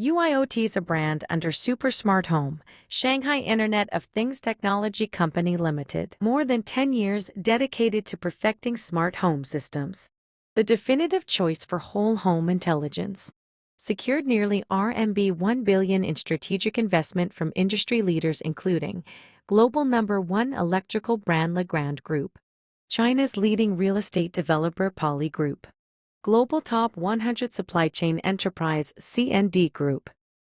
UIOT is a brand under Super Smart Home, Shanghai Internet of Things Technology Company Limited. More than 10 years dedicated to perfecting smart home systems. The definitive choice for whole home intelligence. Secured nearly RMB 1 billion in strategic investment from industry leaders including global #1 electrical brand Legrand Group, China's leading real estate developer Poly Group, global top 100 supply chain enterprise CND Group,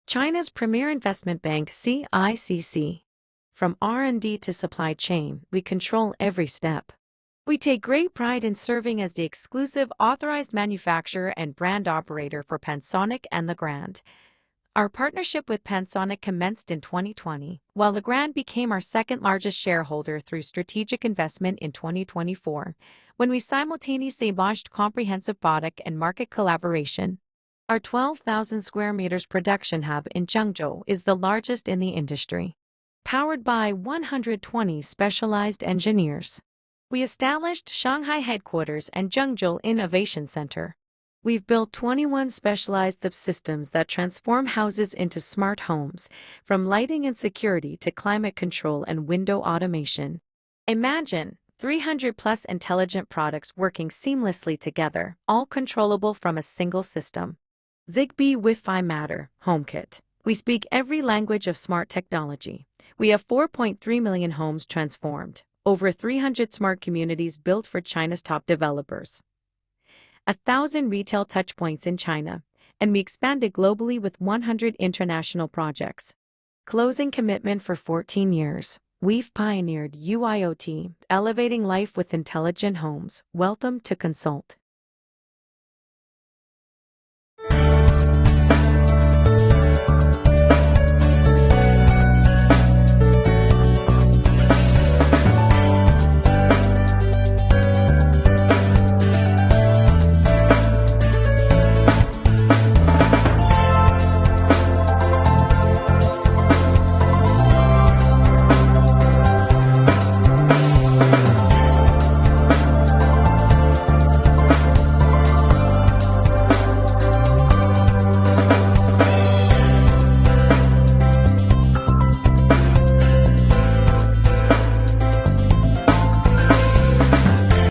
China's premier investment bank CICC. From R&D to supply chain, we control every step. We take great pride in serving as the exclusive authorized manufacturer and brand operator for Panasonic and Legrand. Our partnership with Panasonic commenced in 2020, while Legrand became our second largest shareholder through strategic investment in 2024, when we simultaneously launched comprehensive product and market collaboration. Our 12,000 square meters production hub in Zhengzhou is the largest in the industry. Powered by 120 specialized engineers. We established Shanghai headquarters and Zhengzhou Innovation Center. We've built 21 specialized subsystems that transform houses into smart homes, from lighting and security to climate control and window automation. Imagine 300+ intelligent products working seamlessly together, all controllable from a single system. Zigbee Wi-Fi Matter HomeKit. We speak every language of smart technology. We have 4.3 million homes transformed, over 300 smart communities built for China's top developers, 1,000 retail touchpoints in China, and we expanded globally with 100 international projects. Closing commitment for 14 years. We've pioneered UIOT, elevating life with intelligent homes. Welcome to Consult.